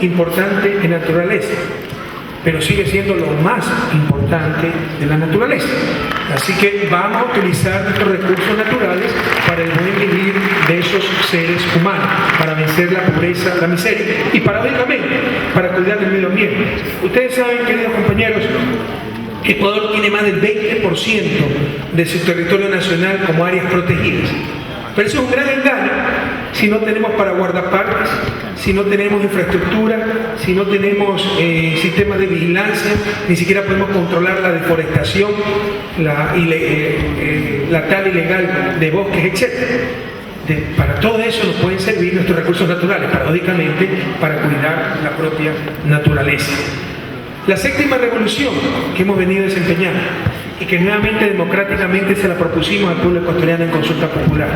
importante en naturaleza, pero sigue siendo lo más importante de la naturaleza. Así que vamos a utilizar nuestros recursos naturales para el buen vivir de esos seres humanos, para vencer la pobreza, la miseria y paradójicamente para cuidar del medio ambiente. Ustedes saben, queridos compañeros, Ecuador tiene más del 20% de su territorio nacional como áreas protegidas. Pero eso es un gran engaño si no tenemos para guardaparques, si no tenemos infraestructura, si no tenemos sistemas de vigilancia, ni siquiera podemos controlar la deforestación, la tala ilegal de bosques, etc. Para todo eso nos pueden servir nuestros recursos naturales, paradójicamente, para cuidar la propia naturaleza. La séptima revolución que hemos venido desempeñando y que nuevamente democráticamente se la propusimos al pueblo ecuatoriano en consulta popular,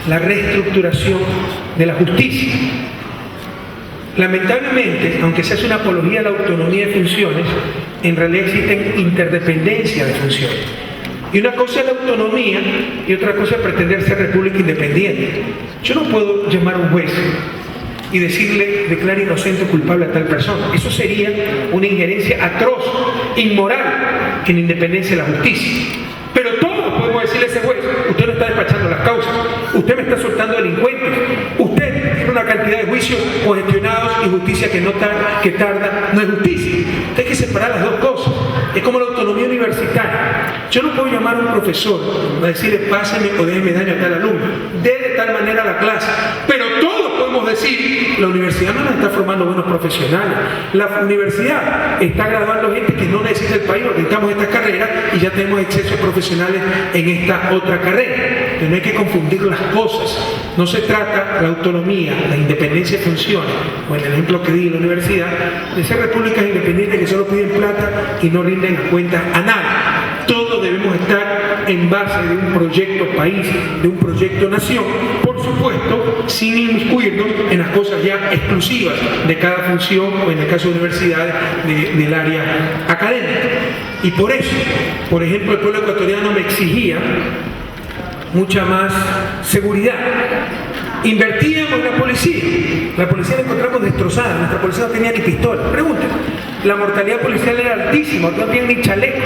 la reestructuración de la justicia. Lamentablemente, aunque se hace una apología a la autonomía de funciones, en realidad existen interdependencias de funciones. Y una cosa es la autonomía y otra cosa es pretender ser república independiente. Yo no puedo llamar a un juez y decirle, declara inocente o culpable a tal persona. Eso sería una injerencia atroz, inmoral, en la independencia de la justicia. Pero todos podemos decirle a ese juez, usted no está despachando las causas, usted me está soltando delincuentes, usted tiene una cantidad de juicios congestionados y justicia que tarda, no es justicia. Usted hay que separar las dos cosas. Es como la autonomía universitaria. Yo no puedo llamar a un profesor a decirle, páseme o déjeme daño a tal alumno, de tal manera la clase, pero todos podemos decir, la universidad no nos está formando buenos profesionales, la universidad está graduando gente que no necesita el país, porque necesitamos esta carrera y ya tenemos excesos profesionales en esta otra carrera. Pero no hay que confundir las cosas. No se trata la autonomía, la independencia de funciones, o en el ejemplo que di en la universidad, de ser repúblicas independientes que solo piden plata y no rinden cuentas a nadie. Todos debemos estar en base de un proyecto país, de un proyecto nación, por supuesto, sin inmiscuirnos en las cosas ya exclusivas de cada función, o en el caso de universidades, del área académica. Y por eso, por ejemplo, el pueblo ecuatoriano me exigía mucha más seguridad. Invertíamos en la policía la encontramos destrozada, nuestra policía no tenía ni pistola. Pregunten, la mortalidad policial era altísima, no tenían ni chaleco,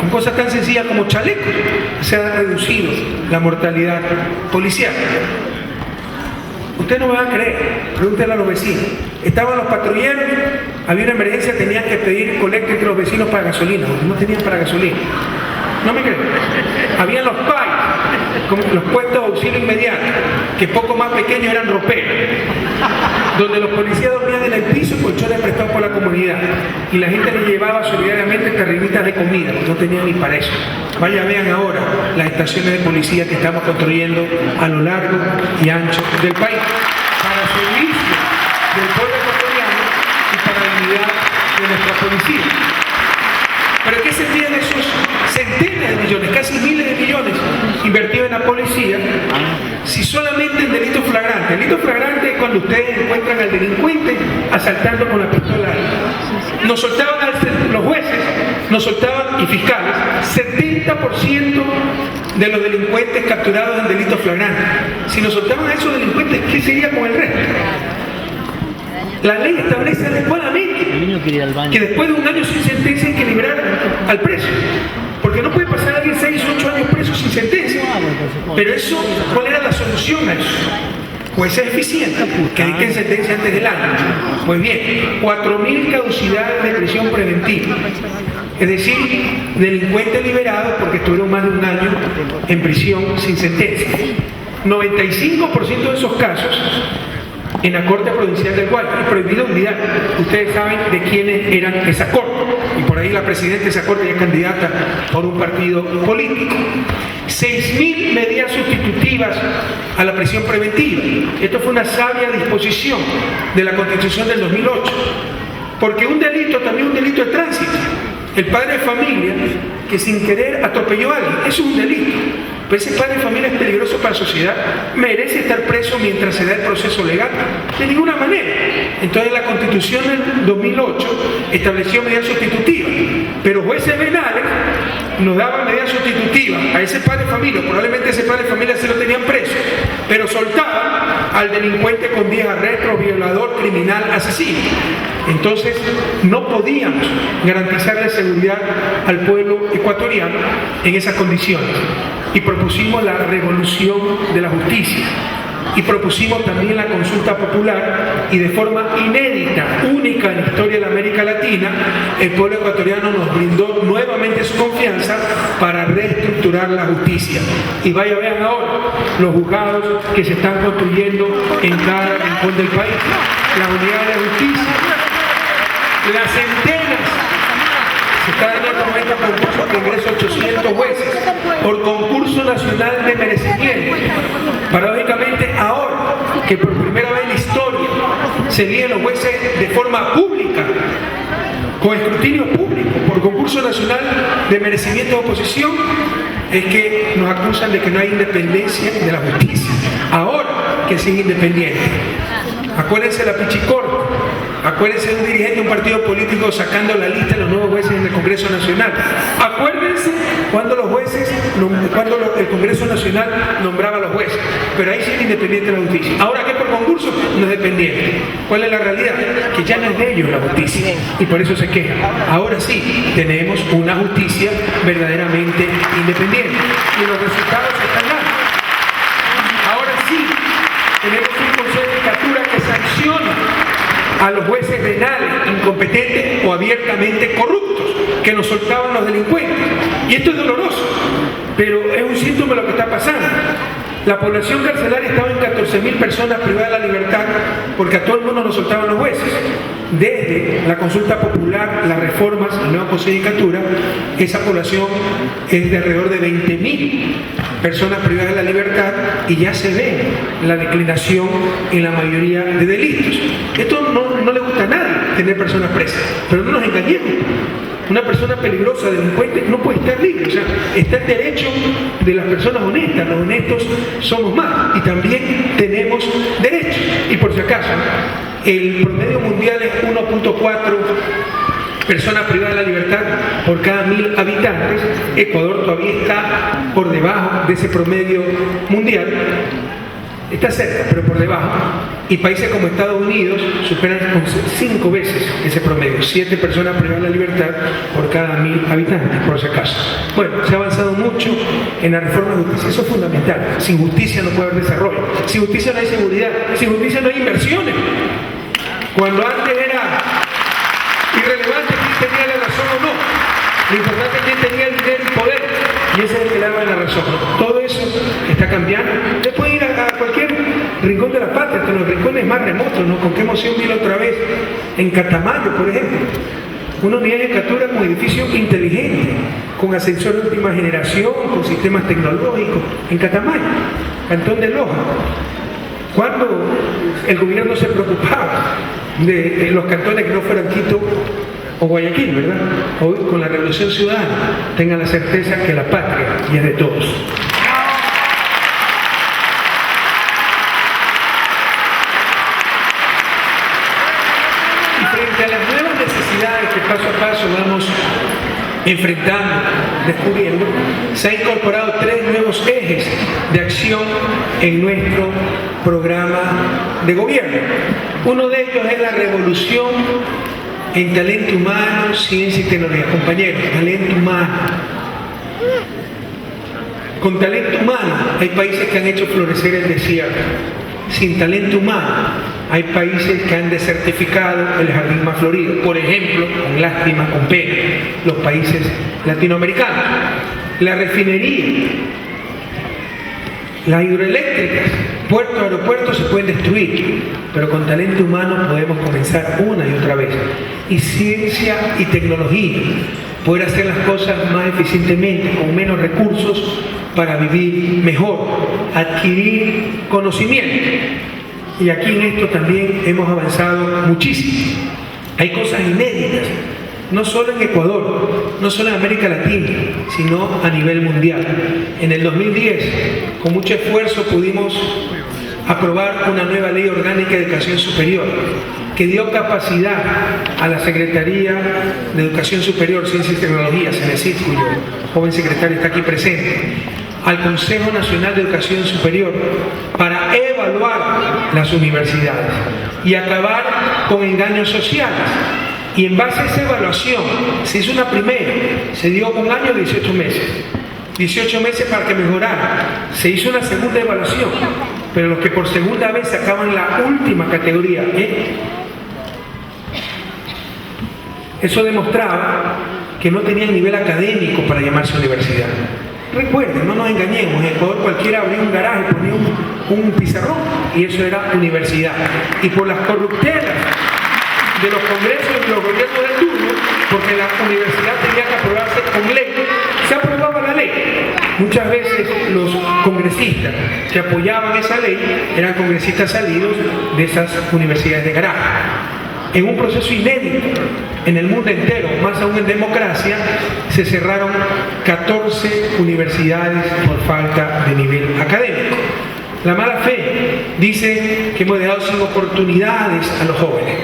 con cosas tan sencillas como chalecos. Se ha reducido la mortalidad policial. Ustedes no me van a creer, pregúntenle a los vecinos. Estaban los patrulleros, había una emergencia, tenían que pedir colecta entre los vecinos para gasolina, porque no tenían para gasolina. No me creen. Habían los PAI, como los puestos de auxilio inmediato, que poco más pequeños eran roperos, donde los policías dormían en el piso, colchones prestados por la comunidad, y la gente les llevaba solidariamente carrinitas de comida, no tenían ni para eso. Vaya, vean ahora las estaciones de policía que estamos construyendo a lo largo y ancho del país, para servicio del pueblo ecuatoriano y para la unidad de nuestra policía. ¿Pero qué se piden esos centenas de millones, casi miles de millones invertidos en la policía, si solamente en delitos flagrantes? El delito flagrante es cuando ustedes encuentran al delincuente asaltando con la pistola. Nos soltaban los jueces, nos soltaban, y fiscales, 70% de los delincuentes capturados en delitos flagrantes. Si nos soltaban a esos delincuentes, ¿qué sería con el resto? La ley establece adecuadamente que después de un año sin sentencia hay que liberar al preso, porque no puede pasar alguien 6 o 8 años preso sin sentencia. Pero eso, ¿cuál era la solución a eso? Pues es eficiente, que dicten sentencia antes del año. Pues bien, 4.000 caducidades de prisión preventiva, es decir, delincuentes liberados porque estuvieron más de un año en prisión sin sentencia. 95% de esos casos en la Corte Provincial del Guayas, y prohibido olvidar, ustedes saben de quiénes eran esa Corte, y por ahí la presidenta de esa Corte ya es candidata por un partido político. 6.000 medidas sustitutivas a la prisión preventiva. Esto fue una sabia disposición de la Constitución del 2008, porque un delito también es un delito de tránsito. El padre de familia que sin querer atropelló a alguien, eso es un delito. Pero ese padre de familia es peligroso para la sociedad, merece estar preso mientras se da el proceso legal. De ninguna manera. Entonces la Constitución del 2008 estableció medidas sustitutivas, pero jueces penales nos daban medida sustitutiva a ese padre de familia, probablemente ese padre de familia se lo tenían preso, pero soltaban al delincuente con 10 arrestos, violador, criminal, asesino. Entonces no podíamos garantizarle seguridad al pueblo ecuatoriano en esas condiciones y propusimos la revolución de la justicia. Y propusimos también la consulta popular y de forma inédita, única en la historia de la América Latina, el pueblo ecuatoriano nos brindó nuevamente su confianza para reestructurar la justicia. Y vean ahora los juzgados que se están construyendo en cada rincón del país, las unidades de justicia, las centenas. Se está dando en este momento concurso que ingresa 800 jueces por concurso nacional de merecimiento. Paradójicamente, ahora que por primera vez en la historia se eligen los jueces de forma pública, con escrutinio público, por concurso nacional de merecimiento de oposición, es que nos acusan de que no hay independencia de la justicia. Ahora que sí es independiente. Acuérdense la pichicorta. Acuérdense de un dirigente de un partido político sacando la lista de los nuevos jueces en el Congreso Nacional. Acuérdense cuando el Congreso Nacional nombraba a los jueces. Pero ahí sí es independiente la justicia. Ahora que por concurso no es dependiente. ¿Cuál es la realidad? Que ya no es de ellos la justicia. Y por eso se quejan. Ahora sí tenemos una justicia verdaderamente independiente. Y los resultados están dando. Ahora sí tenemos un Consejo de Judicatura que sanciona a los jueces penales incompetentes o abiertamente corruptos que nos soltaban los delincuentes. Y esto es doloroso, pero es un síntoma de lo que está pasando. La población carcelaria estaba en 14.000 personas privadas de la libertad porque a todo el mundo nos soltaban los jueces. Desde la consulta popular, las reformas, el nuevo Consejo de Judicatura, esa población es de alrededor de 20.000 personas privadas de la libertad y ya se ve la declinación en la mayoría de delitos. Esto no le gusta a nadie, tener personas presas, pero no nos engañemos. Una persona peligrosa, delincuente, no puede estar libre. O sea, está el derecho de las personas honestas. Los honestos somos más y también tenemos derechos. Y por si acaso, el promedio mundial es 1.4 personas privadas de la libertad por cada 1.000 habitantes. Ecuador todavía está por debajo de ese promedio mundial. Está cerca, pero por debajo. Y países como Estados Unidos superan con 5 veces ese promedio. 7 personas privadas de la libertad por cada 1.000 habitantes, por si acaso. Bueno, se ha avanzado mucho en la reforma de justicia. Eso es fundamental. Sin justicia no puede haber desarrollo. Sin justicia no hay seguridad. Sin justicia no hay inversiones. Cuando antes era irrelevante quién tenía la razón o no. Lo importante es quién tenía el dinero y poder. Y ese es el que le daba la razón. Todo eso está cambiando. Usted puede ir a cualquier rincón de la patria, hasta los rincones más remotos, ¿no? Con qué emoción vi la otra vez en Catamayo, por ejemplo. Una unidad de captura con edificio inteligente, con ascensor de última generación, con sistemas tecnológicos, en Catamayo, Cantón de Loja. Cuando el gobierno se preocupaba de los cantones que no fueran Quito o Guayaquil, ¿verdad? Hoy con la Revolución Ciudadana, tengan la certeza que la patria ya es de todos. Y frente a las nuevas necesidades que paso a paso vamos enfrentando, descubriendo, se han incorporado 3 nuevos ejes de acción en nuestro programa de gobierno. Uno de ellos es la revolución en talento humano, ciencia y tecnología. Compañeros, talento humano. Con talento humano hay países que han hecho florecer el desierto. Sin talento humano hay países que han desertificado el jardín más florido. Por ejemplo, con lástima, con pena, los países latinoamericanos. La refinería, las hidroeléctricas, puertos, aeropuertos se pueden destruir, pero con talento humano podemos comenzar una y otra vez. Y ciencia y tecnología, poder hacer las cosas más eficientemente, con menos recursos, para vivir mejor, adquirir conocimiento. Y aquí en esto también hemos avanzado muchísimo. Hay cosas inéditas, no solo en Ecuador, no solo en América Latina, sino a nivel mundial. En el 2010, con mucho esfuerzo, pudimos aprobar una nueva ley orgánica de educación superior, que que dio capacidad a la Secretaría de Educación Superior, Ciencias y Tecnologías, CENESID, cuyo joven secretario está aquí presente, al Consejo Nacional de Educación Superior para evaluar las universidades y acabar con engaños sociales. Y en base a esa evaluación se hizo una primera, se dio 1 año y 18 meses. 18 meses para que mejorara. Se hizo una segunda evaluación, pero los que por segunda vez sacaban la última categoría, eso demostraba que no tenían nivel académico para llamarse universidad. Recuerden, no nos engañemos, en Ecuador cualquiera abría un garaje, ponía un pizarrón y eso era universidad. Y por las corruptelas de los congresos y los gobiernos de turno, porque la universidad tenía que aprobarse con ley, se aprobaba la ley. Muchas veces los congresistas que apoyaban esa ley eran congresistas salidos de esas universidades de garaje. En un proceso inédito en el mundo entero, más aún en democracia, se cerraron 14 universidades por falta de nivel académico. La mala fe dice que hemos dejado sin oportunidades a los jóvenes.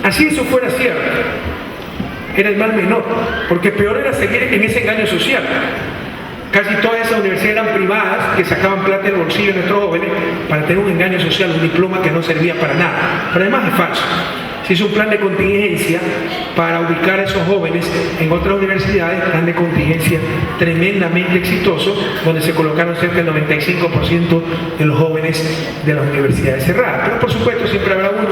Así eso fuera cierto, era el mal menor, porque peor era seguir en ese engaño social. Casi todas esas universidades eran privadas que sacaban plata del bolsillo de nuestros jóvenes para tener un engaño social, un diploma que no servía para nada. Pero además es falso. Se hizo un plan de contingencia para ubicar a esos jóvenes en otras universidades, plan de contingencia tremendamente exitoso, donde se colocaron cerca del 95% de los jóvenes de las universidades cerradas. Pero por supuesto siempre habrá uno